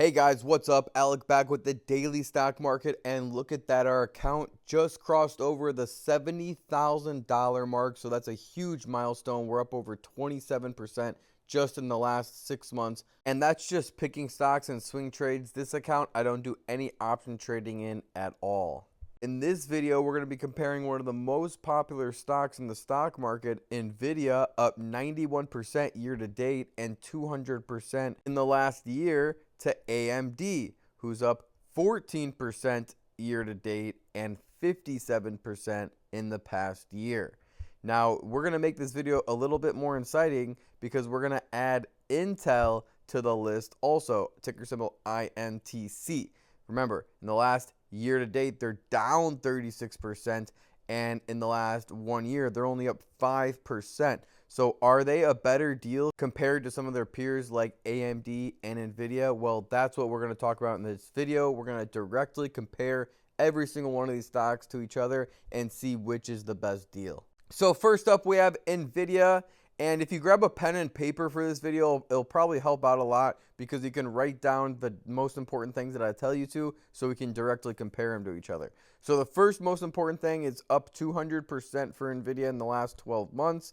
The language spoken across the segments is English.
Hey guys, what's up? Alec back with the daily stock market, and look at that, our account just crossed over the $70,000 mark, so that's a huge milestone. We're up over 27% just in the last 6 months, and that's just picking stocks and swing trades. This account I don't do any option trading in at all. In this video, we're going to be comparing one of the most popular stocks in the stock market, Nvidia, up 91% year to date and 200% in the last year, to AMD, who's up 14% year to date and 57% in the past year. Now, we're going to make this video a little bit more exciting because we're going to add Intel to the list also, ticker symbol INTC. Remember, in the last year to date, they're down 36%, and in the last 1 year, they're only up 5%. So are they a better deal compared to some of their peers like AMD and Nvidia? Well, that's what we're going to talk about in this video. We're going to directly compare every single one of these stocks to each other and see which is the best deal. So first up, we have Nvidia. And if you grab a pen and paper for this video, it'll probably help out a lot because you can write down the most important things that I tell you to so we can directly compare them to each other. So the first most important thing is up 200% for Nvidia in the last 12 months.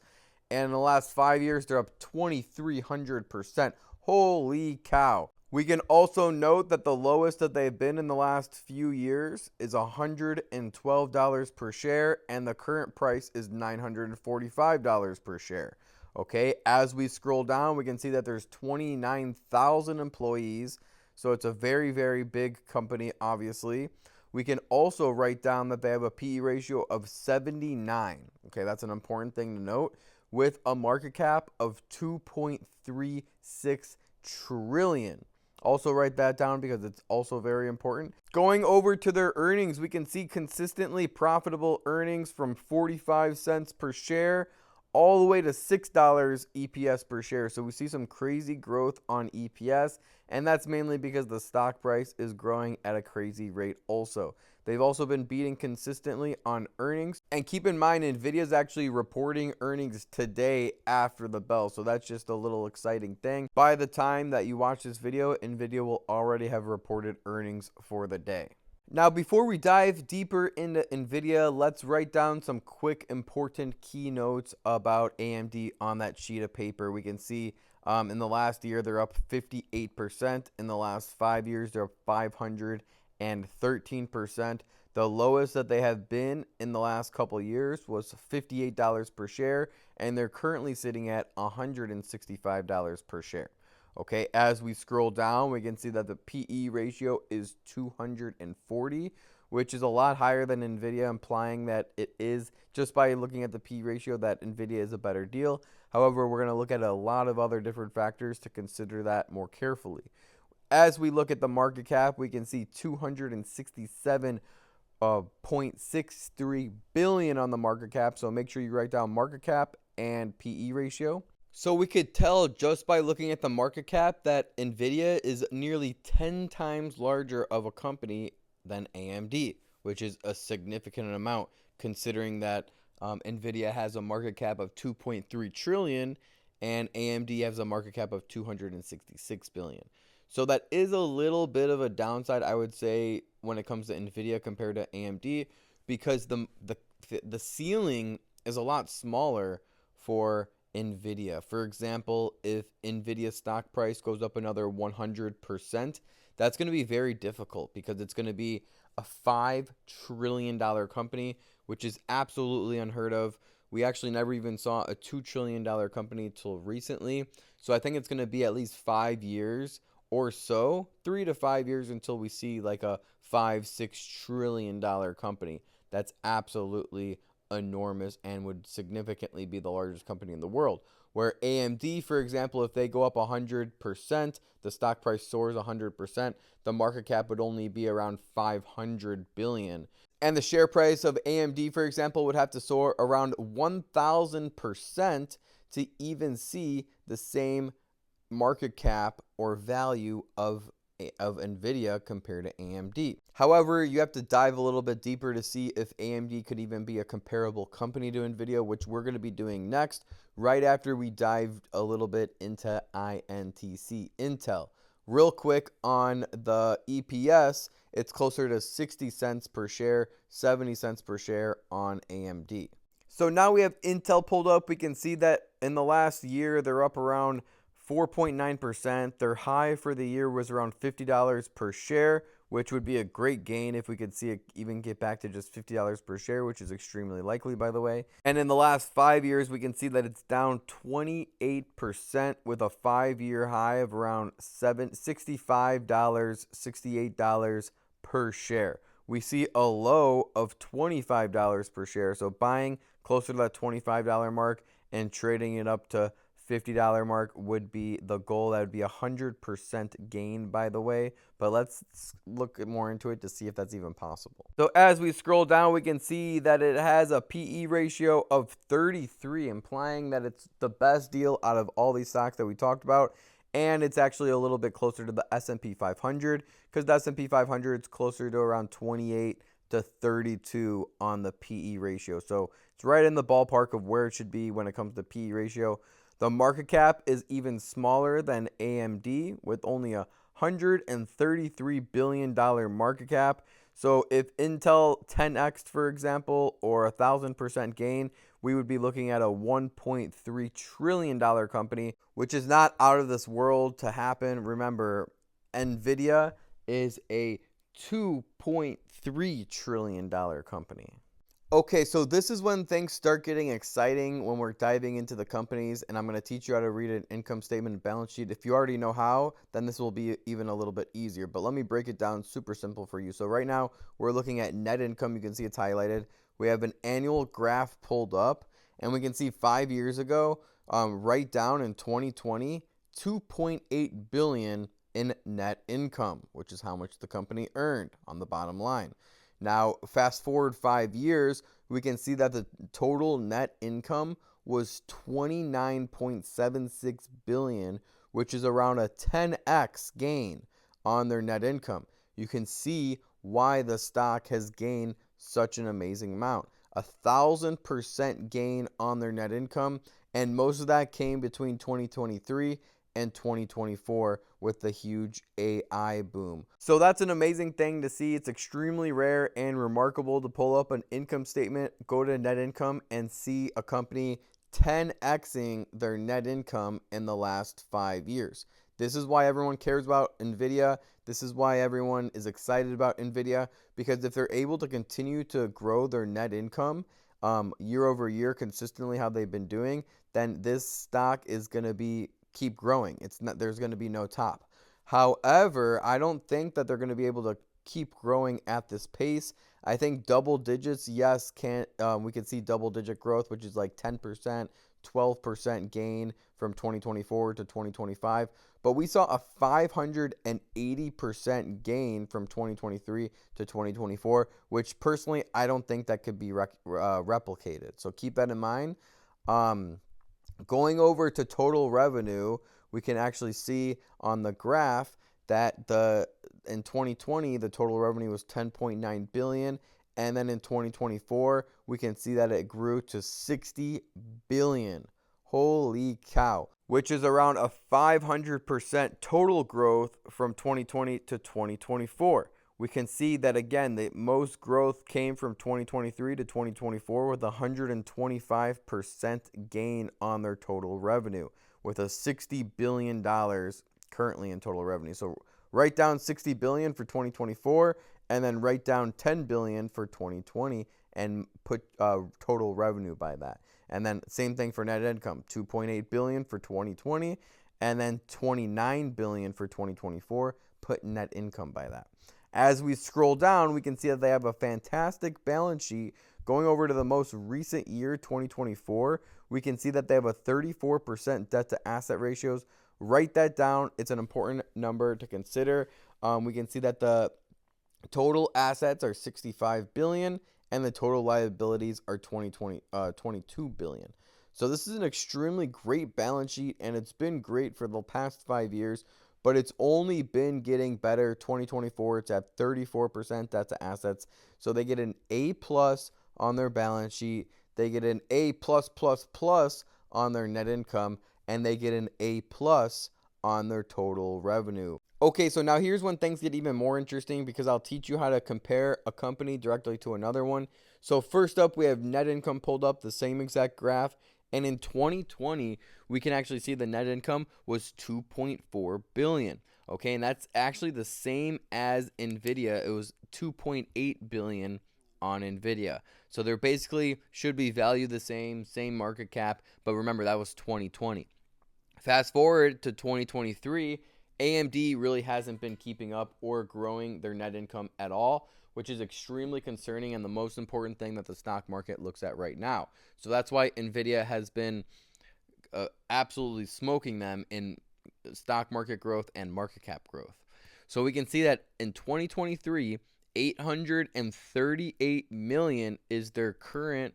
And in the last 5 years, they're up 2,300%. Holy cow. We can also note that the lowest that they've been in the last few years is $112 per share, and the current price is $945 per share. Okay, as we scroll down, we can see that there's 29,000 employees, so it's a very, very big company, obviously. We can also write down that they have a PE ratio of 79. Okay, that's an important thing to note, with a market cap of 2.36 trillion. Also write that down because it's also very important. Going over to their earnings, we can see consistently profitable earnings from 45 cents per share all the way to $6 EPS per share. So we see some crazy growth on EPS, and that's mainly because the stock price is growing at a crazy rate also. They've also been beating consistently on earnings. And keep in mind, Nvidia is actually reporting earnings today after the bell. So that's just a little exciting thing. By the time that you watch this video, Nvidia will already have reported earnings for the day. Now, before we dive deeper into Nvidia, let's write down some quick important keynotes about AMD on that sheet of paper. We can see in the last year, they're up 58%. In the last 5 years, they're up 513%. The lowest that they have been in the last couple of years was $58 per share, and they're currently sitting at $165 per share. Okay, as we scroll down, we can see that the PE ratio is 240, which is a lot higher than Nvidia, implying that it is, just by looking at the PE ratio, that Nvidia is a better deal. However, we're going to look at a lot of other different factors to consider that more carefully. As we look at the market cap, we can see 267.63 billion on the market cap. So make sure you write down market cap and PE ratio. So we could tell just by looking at the market cap that Nvidia is nearly 10 times larger of a company than AMD, which is a significant amount considering that Nvidia has a market cap of 2.3 trillion and AMD has a market cap of 266 billion. So that is a little bit of a downside, I would say, when it comes to Nvidia compared to AMD, because the ceiling is a lot smaller for Nvidia. For example, if Nvidia stock price goes up another 100%, that's going to be very difficult because it's going to be a $5 trillion company, which is absolutely unheard of. We actually never even saw a $2 trillion company until recently. So I think it's going to be at least 5 years or so, 3 to 5 years, until we see like a $5-6 trillion company. That's absolutely enormous and would significantly be the largest company in the world. Where AMD, for example, if they go up 100%, the stock price soars 100%, the market cap would only be around 500 billion. And the share price of AMD, for example, would have to soar around 1,000% to even see the same market cap or value of Nvidia compared to AMD. However, you have to dive a little bit deeper to see if AMD could even be a comparable company to Nvidia, which we're going to be doing next, right after we dive a little bit into INTC, Intel. real quick on the EPS, it's closer to 60 cents per share, 70 cents per share on AMD. So now we have Intel pulled up. We can see that in the last year, they're up around 4.9%. Their high for the year was around $50 per share, which would be a great gain if we could see it even get back to just $50 per share, which is extremely likely, by the way. And in the last 5 years, we can see that it's down 28% with a 5-year high of around $65, $68 per share. We see a low of $25 per share. So buying closer to that $25 mark and trading it up to $50 mark would be the goal. That would be 100% gain, by the way. But let's look more into it to see if that's even possible. So as we scroll down, we can see that it has a PE ratio of 33, implying that it's the best deal out of all these stocks that we talked about. And it's actually a little bit closer to the S&P 500 because the S&P 500 is closer to around 28 to 32 on the PE ratio. So it's right in the ballpark of where it should be when it comes to PE ratio. The market cap is even smaller than AMD with only a $133 billion market cap. So if Intel 10x, for example, or 1,000% gain, we would be looking at a $1.3 trillion company, which is not out of this world to happen. Remember, Nvidia is a $2.3 trillion company. Okay, so this is when things start getting exciting when we're diving into the companies, and I'm going to teach you how to read an income statement and balance sheet. If you already know how, then this will be even a little bit easier, but let me break it down super simple for you. So right now, we're looking at net income. You can see it's highlighted. We have an annual graph pulled up, and we can see 5 years ago, right down in 2020, $2.8 billion in net income, which is how much the company earned on the bottom line. Now, fast forward 5 years, we can see that the total net income was $29.76 billion, which is around a 10x gain on their net income. You can see why the stock has gained such an amazing amount. 1,000% gain on their net income, and most of that came between 2023 and 2024 with the huge AI boom. So that's an amazing thing to see. It's extremely rare and remarkable to pull up an income statement, go to net income, and see a company 10xing their net income in the last 5 years. This is why everyone cares about Nvidia. This is why everyone is excited about Nvidia, because if they're able to continue to grow their net income year over year consistently how they've been doing, then this stock is going to keep growing. There's going to be no top. However, I don't think that they're going to be able to keep growing at this pace. I think double digits, yes, we can see double digit growth, which is like 10%, 12% gain from 2024 to 2025. But we saw a 580% gain from 2023 to 2024, which personally I don't think that could be replicated. So keep that in mind. Going over to total revenue, we can actually see on the graph that in 2020 the total revenue was $10.9 billion, and then in 2024 we can see that it grew to $60 billion. Holy cow, which is around a 500% total growth from 2020 to 2024. We can see that again, the most growth came from 2023 to 2024 with 125% gain on their total revenue, with a $60 billion currently in total revenue. So write down $60 billion for 2024 and then write down $10 billion for 2020 and put total revenue by that. And then same thing for net income, $2.8 billion for 2020 and then $29 billion for 2024. Put net income by that. As we scroll down, we can see that they have a fantastic balance sheet. Going over to the most recent year, 2024, we can see that they have a 34% debt to asset ratios. Write that down. It's an important number to consider. We can see that the total assets are $65 billion and the total liabilities are $22 billion. So this is an extremely great balance sheet, and it's been great for the past 5 years. But it's only been getting better. 2024, it's at 34% debt to assets. So they get an A+ on their balance sheet. They get an A+++ on their net income. And they get an A+ on their total revenue. Okay, so now here's when things get even more interesting because I'll teach you how to compare a company directly to another one. So first up, we have net income pulled up, the same exact graph. And in 2020, we can actually see the net income was 2.4 billion. Okay, and that's actually the same as Nvidia. It was 2.8 billion on Nvidia. So they're basically should be valued the same market cap, but remember that was 2020. Fast forward to 2023, AMD really hasn't been keeping up or growing their net income at all, which is extremely concerning and the most important thing that the stock market looks at right now. So that's why Nvidia has been absolutely smoking them in stock market growth and market cap growth. So we can see that in 2023, 838 million is their current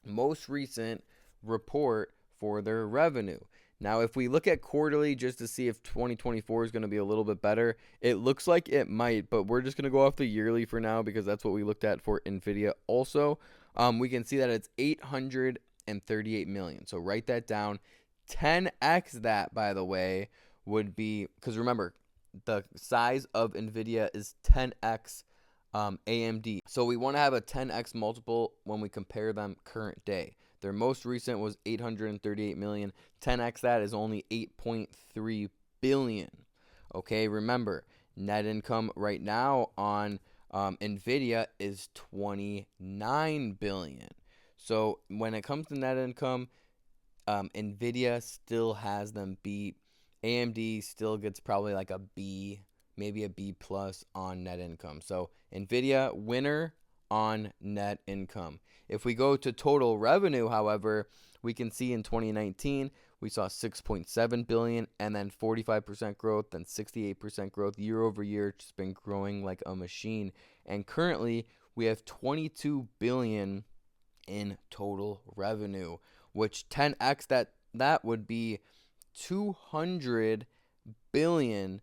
most recent report for their revenue. Now, if we look at quarterly just to see if 2024 is going to be a little bit better, it looks like it might, but we're just going to go off the yearly for now because that's what we looked at for Nvidia also. We can see that it's 838 million. So write that down. 10x that, by the way, would be, because remember, the size of Nvidia is 10x AMD. So we want to have a 10x multiple when we compare them current day. Their most recent was 838 million. 10x that is only 8.3 billion. Okay, remember, net income right now on Nvidia is 29 billion. So when it comes to net income, Nvidia still has them beat. AMD still gets probably like a B, maybe a B plus on net income. So Nvidia winner on net income. If we go to total revenue, however, we can see in 2019 we saw 6.7 billion and then 45% growth, then 68% growth year over year. It's just been growing like a machine. And currently we have 22 billion in total revenue, which 10x that would be 200 billion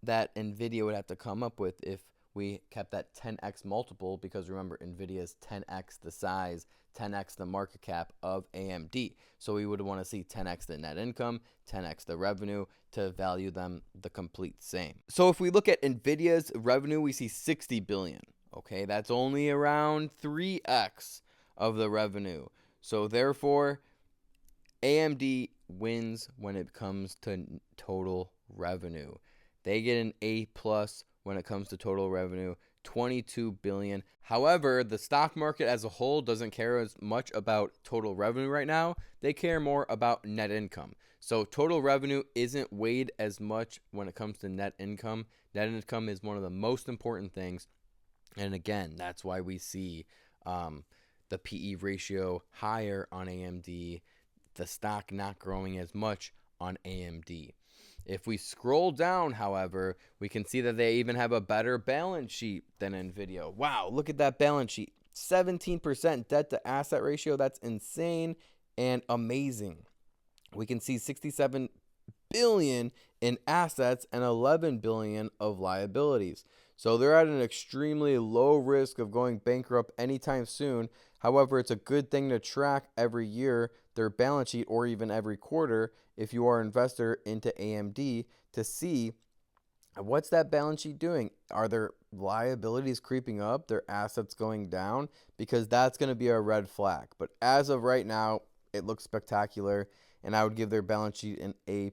that Nvidia would have to come up with if we kept that 10x multiple, because remember, Nvidia is 10x the size, 10x the market cap of AMD. So we would want to see 10x the net income, 10x the revenue to value them the complete same. So if we look at Nvidia's revenue, we see 60 billion. Okay, that's only around 3x of the revenue. So therefore, AMD wins when it comes to total revenue. They get an A plus when it comes to total revenue, 22 billion. However, the stock market as a whole doesn't care as much about total revenue right now. They care more about net income. So total revenue isn't weighed as much when it comes to net income. Net income is one of the most important things. And again, that's why we see the PE ratio higher on AMD, the stock not growing as much on AMD. If we scroll down, however, we can see that they even have a better balance sheet than Nvidia. Wow, look at that balance sheet. 17% debt to asset ratio. That's insane and amazing. We can see 67 billion in assets and 11 billion of liabilities. So they're at an extremely low risk of going bankrupt anytime soon. However, it's a good thing to track every year their balance sheet or even every quarter if you are an investor into AMD to see what's that balance sheet doing. Are their liabilities creeping up, their assets going down? Because that's going to be a red flag. But as of right now, it looks spectacular, and I would give their balance sheet an A++.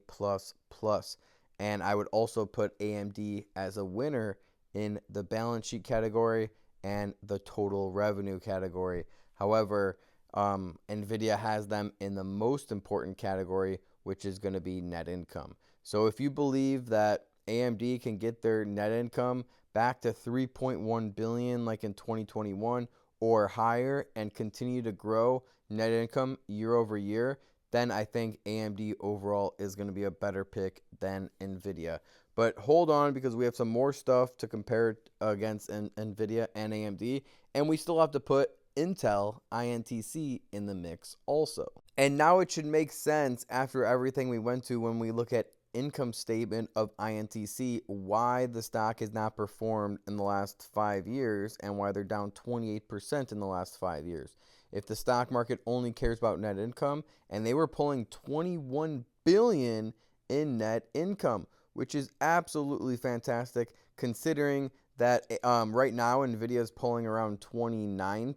And I would also put AMD as a winner in the balance sheet category and the total revenue category. However, Nvidia has them in the most important category, which is going to be net income. So if you believe that AMD can get their net income back to 3.1 billion like in 2021 or higher and continue to grow net income year over year, then I think AMD overall is going to be a better pick than Nvidia. But hold on, because we have some more stuff to compare against Nvidia and AMD, and we still have to put Intel, INTC, in the mix also. And now it should make sense after everything we went to when we look at income statement of INTC, why the stock has not performed in the last 5 years and why they're down 28% in the last 5 years. If the stock market only cares about net income, and they were pulling 21 billion in net income, which is absolutely fantastic considering that right now Nvidia is pulling around 29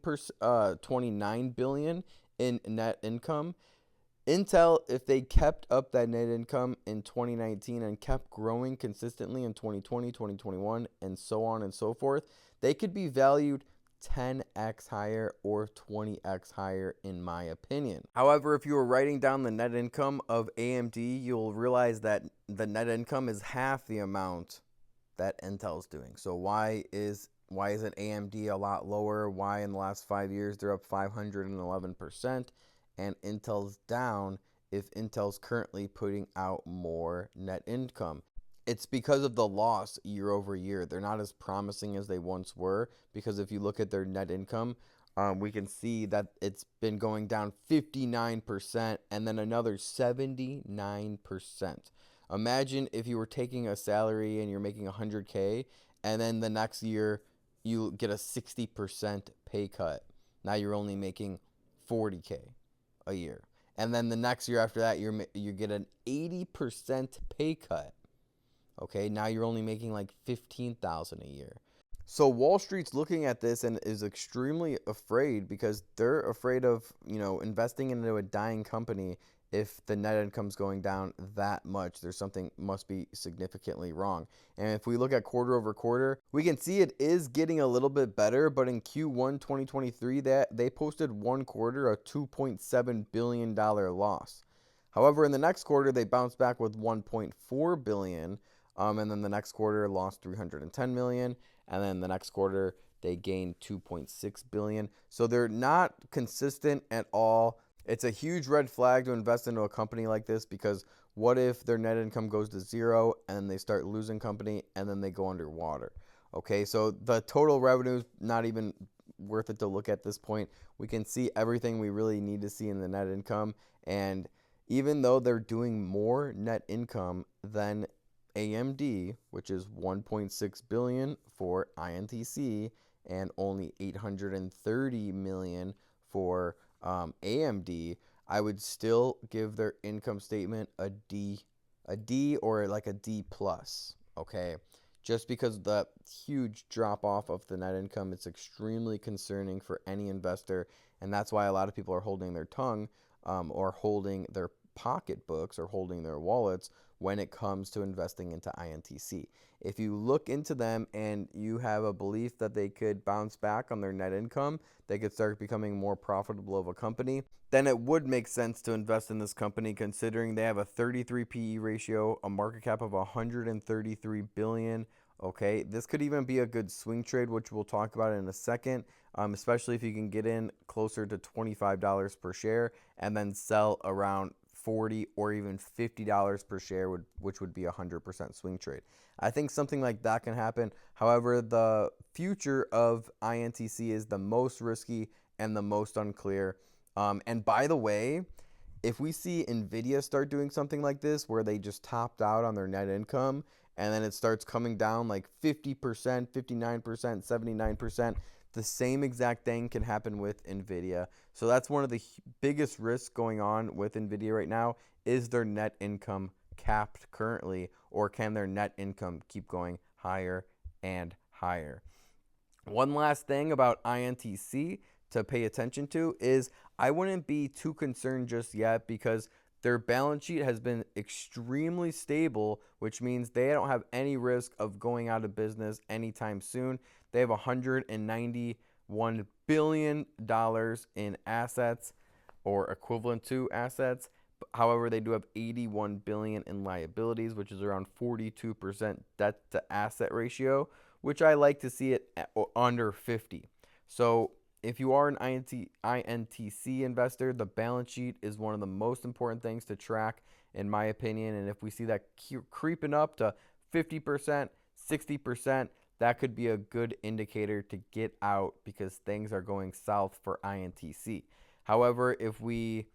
billion in net income. Intel, if they kept up that net income in 2019 and kept growing consistently in 2020, 2021, and so on and so forth, they could be valued 10x higher or 20x higher in my opinion. However, if you were writing down the net income of AMD, you'll realize that the net income is half the amount that Intel's doing. So why isn't AMD a lot lower? Why in the last 5 years they're up 511% and Intel's down if Intel's currently putting out more net income? It's because of the loss year over year. They're not as promising as they once were, because if you look at their net income, we can see that it's been going down 59% and then another 79%. Imagine if you were taking a salary and you're making 100K and then the next year you get a 60% pay cut. Now you're only making 40K a year. And then the next year after that you get an 80% pay cut. Okay, now you're only making like 15,000 a year. So Wall Street's looking at this and is extremely afraid because they're afraid of, investing into a dying company. If the net income's going down that much, there's something must be significantly wrong. And if we look at quarter over quarter, we can see it is getting a little bit better, but in Q1 2023, that they posted one quarter a $2.7 billion loss. However, in the next quarter, they bounced back with 1.4 billion. And then the next quarter lost 310 million, and then the next quarter they gained 2.6 billion. So they're not consistent at all. It's a huge red flag to invest into a company like this, because what if their net income goes to zero and they start losing company and then they go underwater? Okay, so the total revenue is not even worth it to look at this point. We can see everything we really need to see in the net income, and even though they're doing more net income than AMD, which is 1.6 billion for INTC and only 830 million for AMD, I would still give their income statement a D or like a D plus. Okay, just because of the huge drop off of the net income, it's extremely concerning for any investor, and that's why a lot of people are holding their tongue, or holding their pocketbooks or holding their wallets when it comes to investing into INTC. If you look into them and you have a belief that they could bounce back on their net income, they could start becoming more profitable of a company, then it would make sense to invest in this company, considering they have a 33 PE ratio, a market cap of 133 billion. Okay, this could even be a good swing trade, which we'll talk about in a second, especially if you can get in closer to $25 per share and then sell around $40 or even $50 per share, which would be a 100% swing trade. I think something like that can happen. However, the future of INTC is the most risky and the most unclear. And by the way, if we see Nvidia start doing something like this, where they just topped out on their net income and then it starts coming down like 50%, 59%, 79%, the same exact thing can happen with Nvidia. So that's one of the biggest risks going on with Nvidia right now. Is their net income capped currently, or can their net income keep going higher and higher? One last thing about INTC to pay attention to is I wouldn't be too concerned just yet, because their balance sheet has been extremely stable, which means they don't have any risk of going out of business anytime soon. They have $191 billion in assets, or equivalent to assets. However, they do have $81 billion in liabilities, which is around 42% debt to asset ratio, which I like to see it at under 50. So if you are an INTC investor, the balance sheet is one of the most important things to track, in my opinion. And if we see that creeping up to 50%, 60%, that could be a good indicator to get out, because things are going south for INTC. However, if we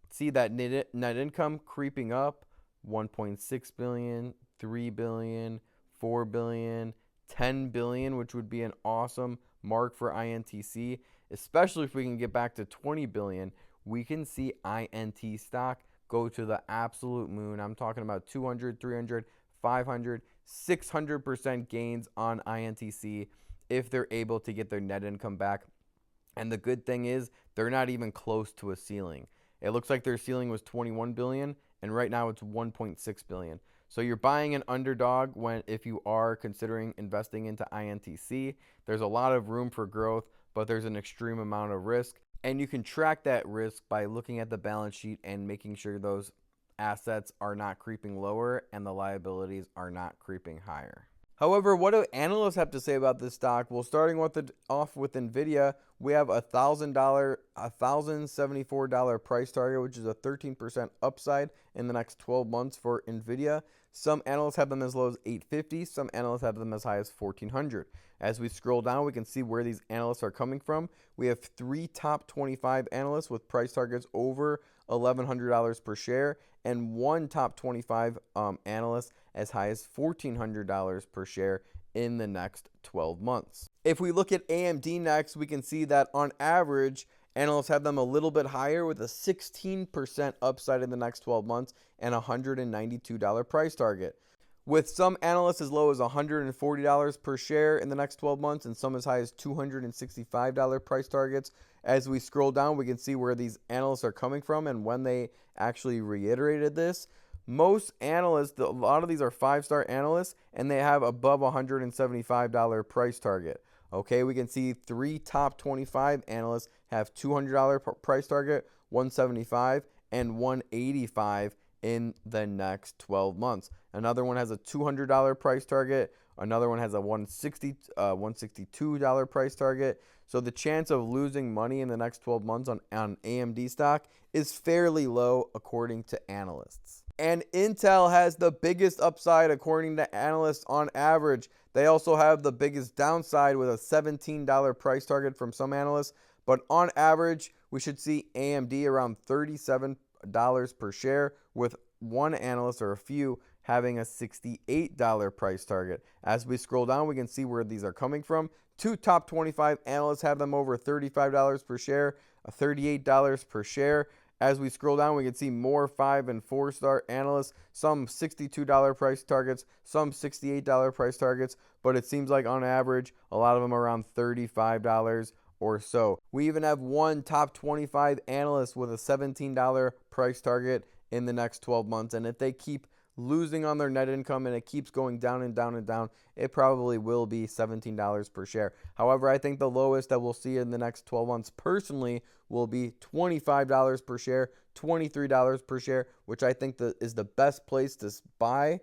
see that net income creeping up, 1.6 billion, 3 billion, 4 billion, 10 billion, which would be an awesome mark for INTC, especially if we can get back to 20 billion, we can see INT stock go to the absolute moon. I'm talking about 200, 300, 500, 600% gains on INTC if they're able to get their net income back. And the good thing is they're not even close to a ceiling. It looks like their ceiling was 21 billion and right now it's 1.6 billion. So you're buying an underdog if you are considering investing into INTC. There's a lot of room for growth, but there's an extreme amount of risk. And you can track that risk by looking at the balance sheet and making sure those assets are not creeping lower and the liabilities are not creeping higher. However, what do analysts have to say about this stock? Well, starting off with Nvidia, we have $1,074 price target, which is a 13% upside in the next 12 months for Nvidia. Some analysts have them as low as $850. Some analysts have them as high as $1,400. As we scroll down, we can see where these analysts are coming from. We have 3 top 25 analysts with price targets over $1,100 per share, and 1 top 25 analyst as high as $1,400 per share in the next 12 months. If we look at AMD next, we can see that on average, analysts have them a little bit higher with a 16% upside in the next 12 months and a $192 price target. With some analysts as low as $140 per share in the next 12 months and some as high as $265 price targets. As we scroll down, we can see where these analysts are coming from and when they actually reiterated this. Most analysts, a lot of these are 5-star analysts, and they have above $175 price target. Okay, we can see 3 top 25 analysts have $200 price target, $175, and $185 in the next 12 months. Another one has a $200 price target. Another one has a $162 price target. So the chance of losing money in the next 12 months on AMD stock is fairly low according to analysts. And Intel has the biggest upside according to analysts on average. They also have the biggest downside with a $17 price target from some analysts. But on average, we should see AMD around $37 per share, with one analyst or a few having a $68 price target. As we scroll down, we can see where these are coming from. 2 top 25 analysts have them over $35 per share, $38 per share. As we scroll down, we can see more 5 and 4-star analysts, some $62 price targets, some $68 price targets, but it seems like on average, a lot of them are around $35 or so. We even have 1 top 25 analyst with a $17 price target in the next 12 months. And if they keep losing on their net income and it keeps going down and down and down, it probably will be $17 per share. However, I think the lowest that we'll see in the next 12 months personally will be $25 per share, $23 per share, which I think is the best place to buy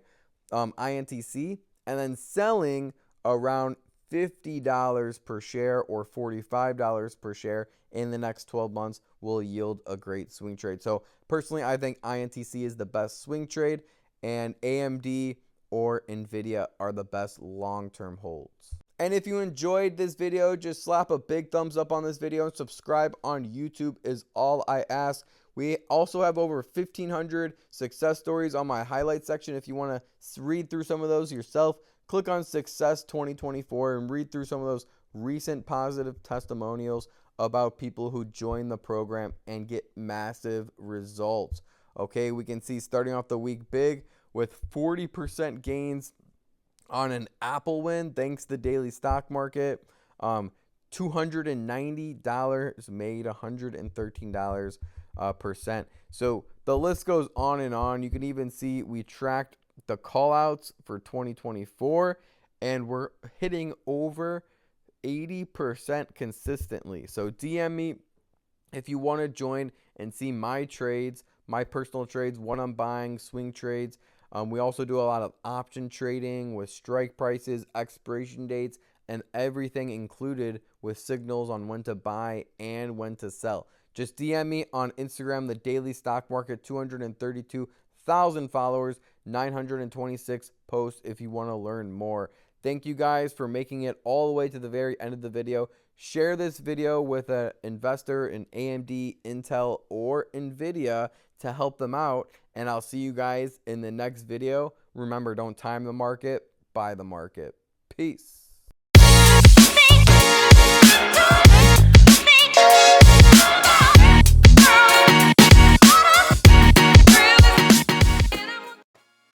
INTC, and then selling around $50 per share or $45 per share in the next 12 months will yield a great swing trade. So personally, I think INTC is the best swing trade, and AMD or Nvidia are the best long-term holds. And if you enjoyed this video, just slap a big thumbs up on this video and subscribe on YouTube is all I ask. We also have over 1,500 success stories on my highlight section. If you want to read through some of those yourself, click on Success 2024 and read through some of those recent positive testimonials about people who join the program and get massive results. Okay, we can see starting off the week big with 40% gains on an Apple win thanks to the daily stock market. $290 made $113 percent. So the list goes on and on. You can even see we tracked the call outs for 2024 and we're hitting over 80% consistently. So DM me if you want to join and see my trades, my personal trades, what I'm buying, swing trades. We also do a lot of option trading with strike prices, expiration dates, and everything included with signals on when to buy and when to sell. Just DM me on Instagram, the Daily Stock Market, 232,000 followers, 926 posts if you want to learn more. Thank you guys for making it all the way to the very end of the video. Share this video with an investor in AMD, Intel, or Nvidia to help them out. And I'll see you guys in the next video. Remember, don't time the market, buy the market. Peace.